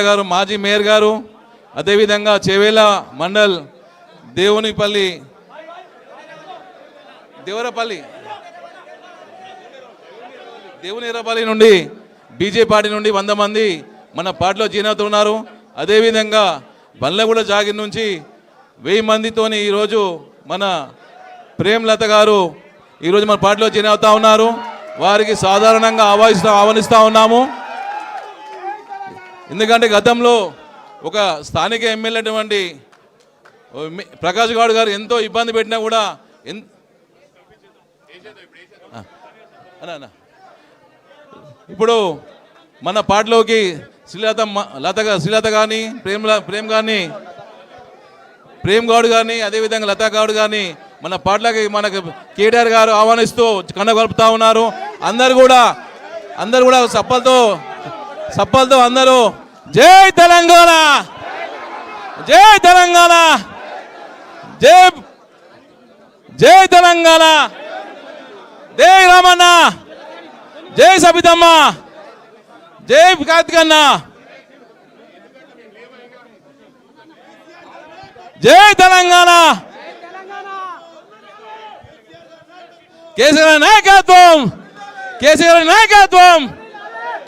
గారు, మాజీ మేయర్ గారు, అదేవిధంగా చేవేల మండల్ దేవునిరపల్లి నుండి బీజేపీ పార్టీ నుండి 100 మంది మన పార్టీలో జాయిన్ అవుతున్నారు. అదేవిధంగా బండ్లగూడ జాగిర్ నుంచి 1000 మందితోని ఈరోజు మన ప్రేమలత గారు ఈరోజు మన పార్టీలో జాయిన్ అవుతా ఉన్నారు. వారికి సాధారణంగా ఆహ్వానిస్తూ ఉన్నాము. ఎందుకంటే గతంలో ఒక స్థానిక ఎమ్మెల్యే అటువంటి ప్రకాష్ గౌడ్ గారు ఎంతో ఇబ్బంది పెట్టినా కూడా ఇప్పుడు మన పార్టీలోకి శ్రీలత కానీ ప్రేమ్ గౌడ్ కానీ అదేవిధంగా లతా గౌడ్ కానీ మన పార్టీలోకి మనకు కేటీఆర్ గారు ఆహ్వానిస్తూ కనగలుపుతా ఉన్నారు. అందరు కూడా సప్పలతో అందరూ జై తెలంగాణ, జై తెలంగాణ, జై తెలంగాణ, జై రామన్న, జై సబితమ్మ, జై కార్తికన్న, జై తెలంగాణ, కేసీఆర్ నాయకత్వం, కేసీఆర్ నాయకత్వం,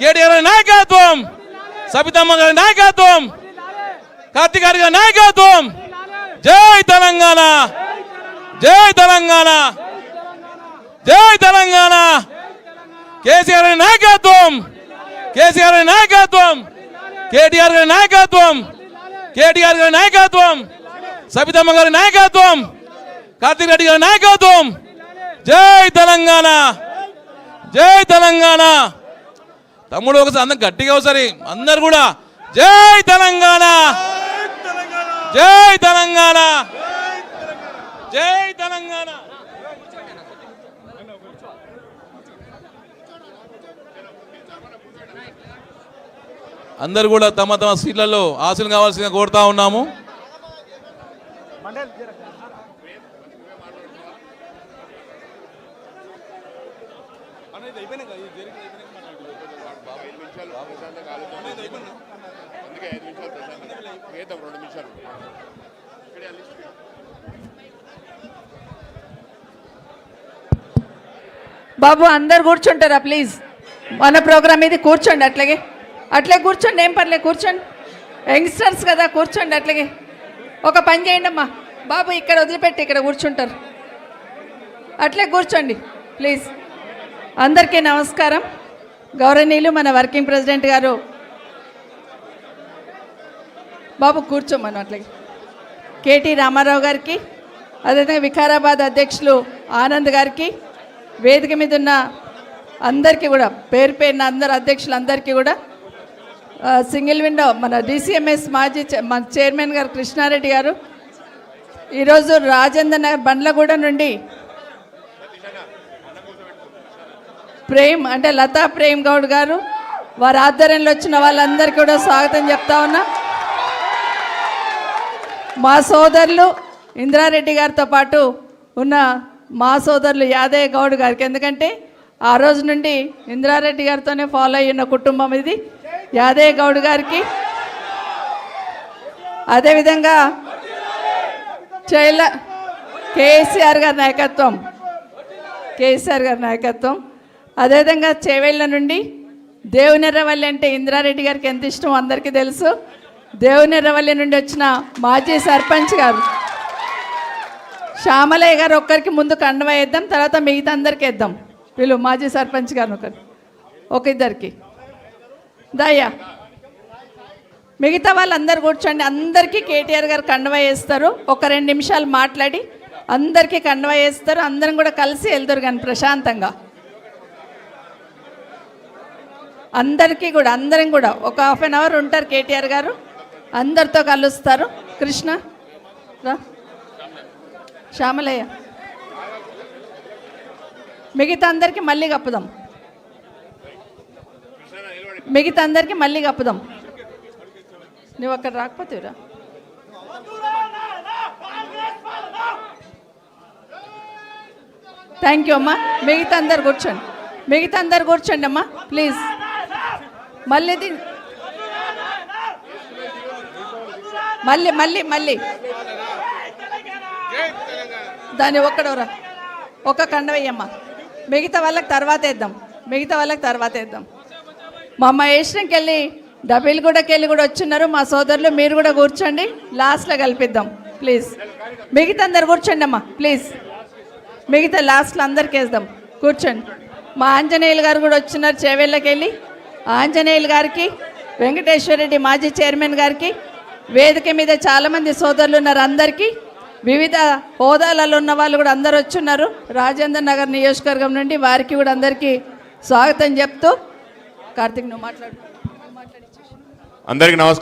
కేటీఆర్ నాయకత్వం, సబితమ్మ గారి నాయకత్వం, కార్తిక్ గారి నాయకత్వం. జై తెలంగాణ, జై తెలంగాణ, జై తెలంగాణ, కేసీఆర్ నాయకత్వం, కేసీఆర్ నాయకత్వం, కేటీఆర్ గారి నాయకత్వం, కేటీఆర్ గారి నాయకత్వం, సబితమ్మ గారి నాయకత్వం, కార్తిక్ రెడ్డి గారి నాయకత్వం. జై తెలంగాణ, జై తెలంగాణ. తమ్ముడు ఒకసారి అందరు గట్టిగా ఒకసారి అందరు కూడా జై తెలంగాణ, జై తెలంగాణ, జై తెలంగాణ. అందరు కూడా తమ తమ సీట్లలో ఆశలు కావాల్సిందిగా కోరుతా ఉన్నాము. బాబు అందరు కూర్చుంటారా ప్లీజ్? మన ప్రోగ్రామ్ ఇది, కూర్చోండి అట్లాగే కూర్చోండి, ఏం పర్లేదు కూర్చోండి. యంగ్స్టర్స్ కదా, కూర్చోండి అట్లాగే. ఒక పని చేయండి అమ్మా బాబు, ఇక్కడ వదిలిపెట్టి ఇక్కడ కూర్చుంటారు, అట్లే కూర్చోండి ప్లీజ్. అందరికీ నమస్కారం. గౌరవనీయులు మన వర్కింగ్ ప్రెసిడెంట్ గారు బాబు కూర్చోమను అట్లాగే, కేటీ రామారావు గారికి, అదేవిధంగా వికారాబాద్ అధ్యక్షులు ఆనంద్ గారికి, వేదిక మీద ఉన్న అందరికీ కూడా పేరు పేరున అందరు అధ్యక్షులందరికీ కూడా, సింగిల్ విండో మన డిసిఎంఎస్ మాజీ మన చైర్మన్ గారు కృష్ణారెడ్డి గారు, ఈరోజు రాజేంద్ర నగర్ బండ్లగూడ నుండి ప్రేమ్ అంటే లతా ప్రేమ్ గౌడ్ గారు, వారి ఆధ్వర్యంలో వచ్చిన వాళ్ళందరికీ కూడా స్వాగతం చెప్తా ఉన్నా. మా సోదరులు ఇంద్రారెడ్డి గారితో పాటు ఉన్న మా సోదరులు యాదయ్య గౌడ్ గారికి, ఎందుకంటే ఆ రోజు నుండి ఇంద్రారెడ్డి గారితోనే ఫాలో అయిన కుటుంబం ఇది, యాదయ్య గౌడ్ గారికి, అదేవిధంగా కేసీఆర్ గారి నాయకత్వం, అదేవిధంగా చేవేళ్ళ నుండి దేవునిర్రవల్లి అంటే ఇంద్రారెడ్డి గారికి ఎంత ఇష్టం అందరికీ తెలుసు. దేవునిర్రవల్లి నుండి వచ్చిన మాజీ సర్పంచ్ గారు శ్యామలయ్య గారు ఒక్కరికి ముందు కండువా వేద్దాం, తర్వాత మిగతా అందరికి వేద్దాం. వీళ్ళు మాజీ సర్పంచ్ గారు ఒక ఇద్దరికి దయ్యా, మిగతా వాళ్ళందరూ కూర్చోండి. అందరికీ కేటీఆర్ గారు కండువా వేస్తారు. ఒక 2 నిమిషాలు మాట్లాడి అందరికీ కండువా వేస్తారు. అందరం కూడా కలిసి వెళ్తారు కానీ ప్రశాంతంగా. అందరం కూడా ఒక 1/2 అవర్ ఉంటారు కేటీఆర్ గారు, అందరితో కలుస్తారు. కృష్ణ రా, శ్యామలయ్య, మిగతా అందరికీ మళ్ళీ కప్పుదాం, నువ్వు అక్కడ రాకపోతేరా. థ్యాంక్ యూ అమ్మా. మిగతా అందరు కూర్చోండి అమ్మా ప్లీజ్. మళ్ళీ మళ్ళీ మళ్ళీ మళ్ళీ దాన్ని ఒక్కడవరా ఒక కండవయ్యమ్మ, మిగతా వాళ్ళకి తర్వాత వేద్దాం. మా అమ్మ వేసినాకి వెళ్ళి డబ్బిలు కూడా వచ్చున్నారు మా సోదరులు. మీరు కూడా కూర్చోండి, లాస్ట్లో కలిపిద్దాం ప్లీజ్. మిగతా అందరు కూర్చోండి అమ్మా ప్లీజ్. మిగతా లాస్ట్లో అందరికి వేద్దాం, కూర్చోండి. మా ఆంజనేయులు గారు కూడా వచ్చినారు చేవేళ్ళకి వెళ్ళి. ఆంజనేయులు గారికి, వెంకటేశ్వరరెడ్డి మాజీ చైర్మన్ గారికి, వేదిక మీద చాలామంది సోదరులు ఉన్నారు, అందరికీ వివిధ హోదాలలో ఉన్న వాళ్ళు కూడా అందరు వచ్చున్నారు రాజేంద్ర నగర్ నియోజకవర్గం నుండి. వారికి కూడా అందరికీ స్వాగతం చెప్తూ కార్తీక్ నువ్వు మాట్లాడు. అందరికీ నమస్కారం.